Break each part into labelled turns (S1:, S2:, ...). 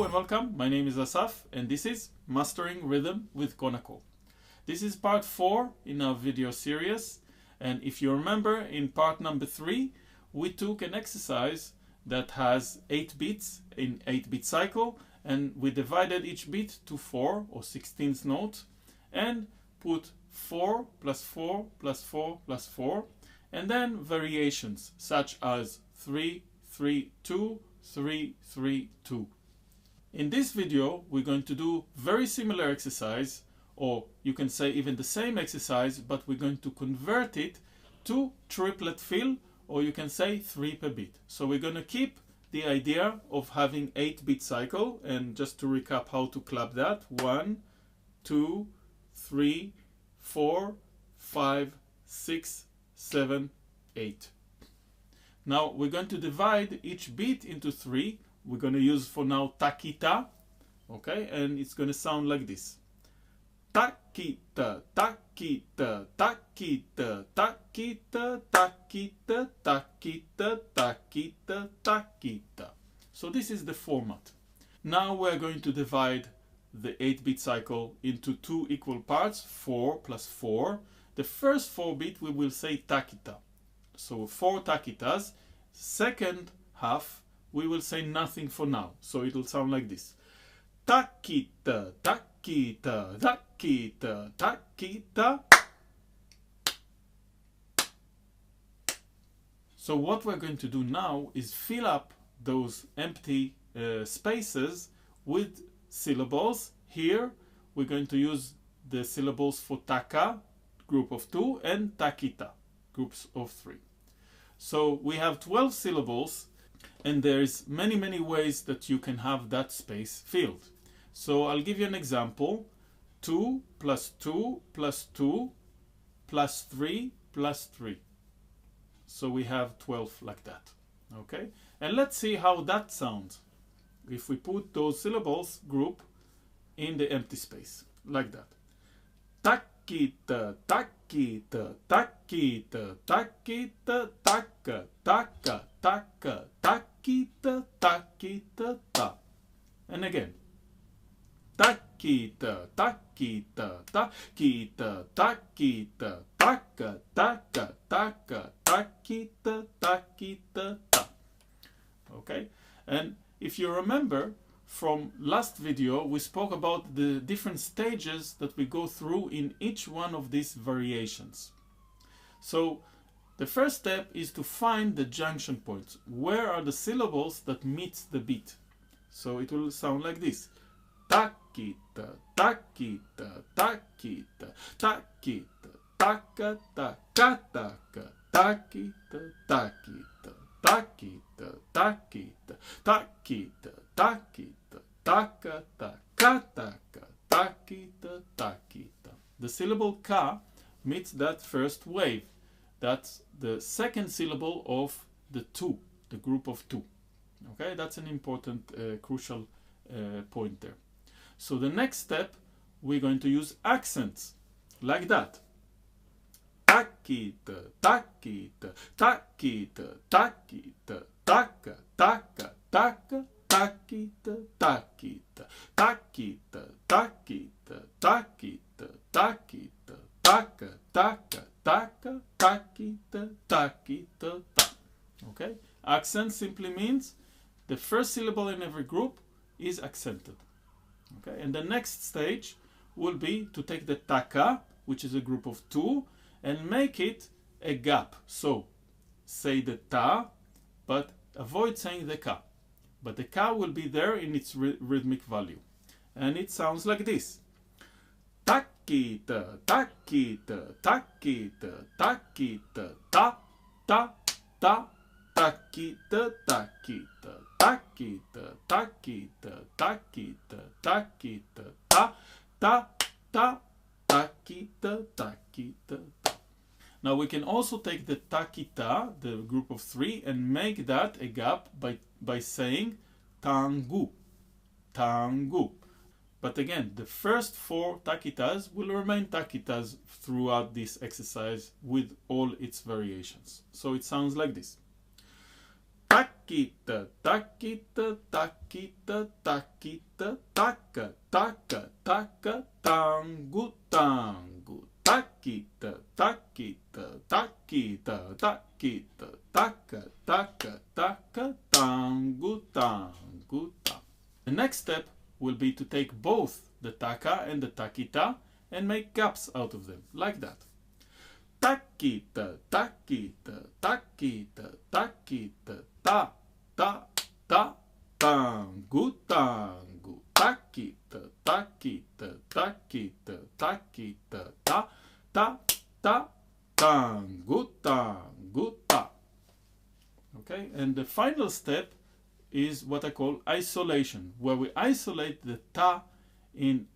S1: and welcome. My name is Asaf and this is Mastering Rhythm with Konnakol. This is part 4 in our video series, and if you remember, in part number 3 we took an exercise that has 8 beats in 8-beat cycle, and we divided each beat to 4 or 16th notes and put 4 plus 4 plus 4 plus 4, and then variations such as 3, 3, 2, 3, 3, 2. In this video we're going to do very similar exercise, or you can say even the same exercise, but we're going to convert it to triplet fill, or you can say 3 per beat. So we're going to keep the idea of having 8-beat cycle, and just to recap how to clap that: 1, 2, 3, 4, 5, 6, 7, 8. Now we're going to divide each beat into 3. We're going to use for now takita, okay, and it's going to sound like this: takita, takita, takita, takita, takita, takita, takita, takita. So this is the format. Now we're going to divide the 8-beat cycle into 2 equal parts, 4 plus 4. The first 4 beat we will say takita. So 4 takitas. Second half we will say nothing for now. So it will sound like this: takita, takita, takita, takita. So what we're going to do now is fill up those empty spaces with syllables. Here we're going to use the syllables for taka, group of 2, and takita, groups of 3. So we have 12 syllables, and there's many ways that you can have that space filled. So I'll give you an example: 2 plus 2 plus 2 plus 3 plus 3. So we have 12 like that, okay? And let's see how that sounds if we put those syllables group in the empty space, like that: takita, takita, takita, takita, taka, taka, taka, takita, takita, ta. And again: takita, takita, takita, takita, taka, taka, taka, takita, takita, ta. Okay? And if you remember from last video, we spoke about the different stages that we go through in each one of these variations. So the first step is to find the junction points. Where are the syllables that meet the beat? So it will sound like this: takita, takita, takita, takita, taka, taka, taka, takita, takita, takita, takita, takita, takita, taka, taka, taka, takita, takita. The syllable ka meets that first wave. That's the second syllable of the 2, the group of 2. Okay, that's an important, crucial point there. So the next step, we're going to use accents, like that: takita, takita, takita, takita, taka, taka, taka, takita, takita, takita, takita, takita, takita, taka, taka, taka, takita, takita, ta. Okay? Accent simply means the first syllable in every group is accented. Okay? And the next stage will be to take the taka, which is a group of 2, and make it a gap. So say the ta, but avoid saying the ka. But the ka will be there in its rhythmic value. And it sounds like this: takita, takita, takita, takita, ta, ta, ta, takita, takita, takita, takita, takita, takita, ta, ta, ta, takita, takita, ta. Now we can also take the takita, the group of 3, and make that a gap by saying tangu, tangu. But again, the first 4 takitas will remain takitas throughout this exercise with all its variations. So it sounds like this. Takita, takita, takita, takita, taka, taka, taka, tangu, tangu. Takita, takita, takita, takita, taka, taka, taka, tangu, tangu, ta. The next step will be to take both the taka and the takita and make gaps out of them, like that. Takita, takita, takita, takita, ta, ta, ta, tangu, tangu. Takita, takita, takita, takita, ta, ta, ta, tangu, tangu, ta. Okay, and the final step is what I call isolation, where we isolate the ta in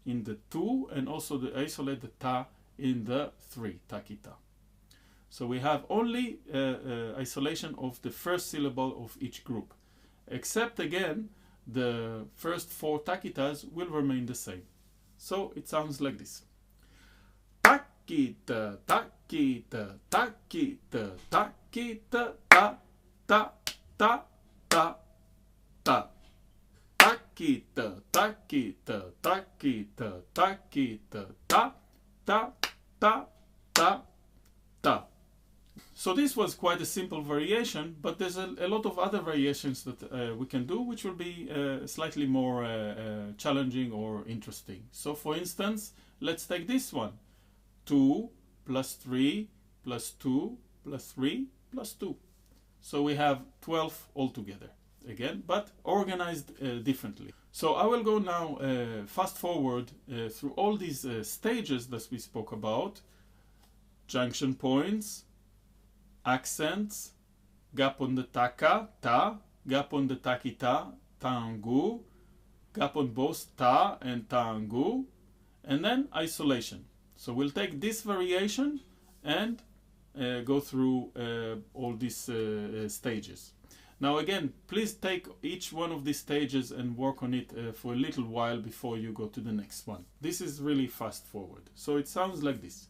S1: the 2 and also isolate the ta in the 3, takita. So we have only isolation of the first syllable of each group, except again the first 4 takitas will remain the same. So it sounds like this. Takita, takita, takita, takita, ta, ta, ta, ta, ta. Takita, takita, takita, takita, ta, ta, ta, ta, ta. So this was quite a simple variation, but there's a lot of other variations that we can do, which will be slightly more challenging or interesting. So for instance, let's take this one. 2 plus 3 plus 2 plus 3 plus 2. So we have 12 altogether, again, but organized differently. So I will go now fast forward through all these stages that we spoke about. Junction points, accents, gap on the taka, ta, gap on the takita, tangu, gap on both ta and tangu, and then isolation. So we'll take this variation and go through all these stages. Now again, please take each one of these stages and work on it for a little while before you go to the next one. This is really fast forward. So it sounds like this.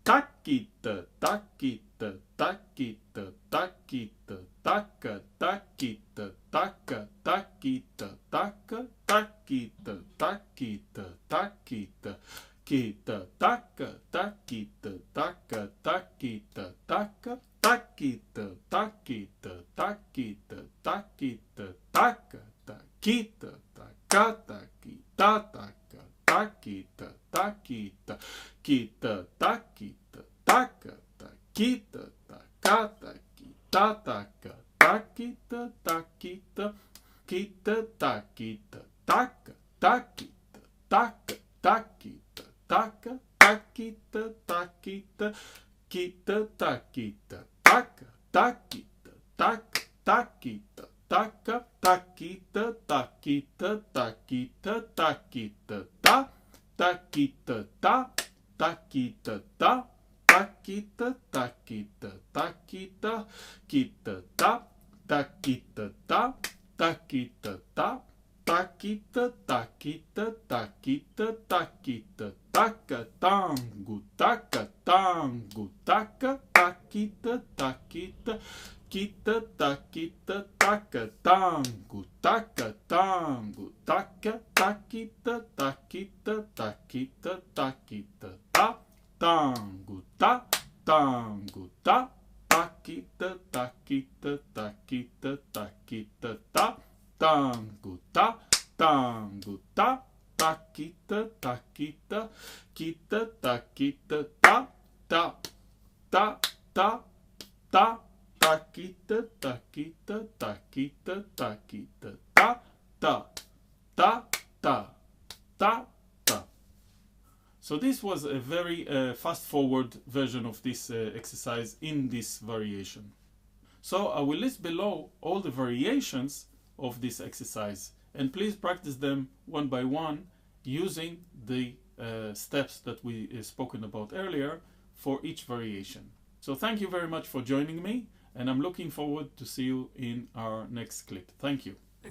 S1: Takita, takita, takita, takita, taka, takita, taka, takita, taka, takita, takita, takita, kita, taka, takita, taka, takita, taka, takita, takita, takita, takita, taka, takita, taka, takita, taka, takita, takita, kita, takita, taka, takita, taka, takita, taka, takita, takita, kita, takita, taka, takita, taka, takita, taka, takita, takita, kita, takita, taka, takita, taka, takita, taka, takita, takita, takita, takita, ta, takita, ta, takita, ta, takita, takita, takita, kita, ta, takita, ta, takita, ta, takita, takita, takita, takita, taka, tangu, taka, tangu, taka, takita, takita, kita, takita, taka, tangu, taka, tangu, taka, takita, takita, takita, takita, ta, tangu, ta, tangu, ta, takita, takita, takita, takita, ta, tangu, ta, tangu, ta, takita, takita, kita, takita, ta, ta, ta, ta, ta, takita, takita, takita, takita, ta, ta, ta, ta, ta, ta. So this was a very fast forward version of this exercise in this variation. So I will list below all the variations of this exercise, and please practice them one by one using the steps that we spoken about earlier for each variation. So thank you very much for joining me, and I'm looking forward to see you in our next clip. Thank you. Ta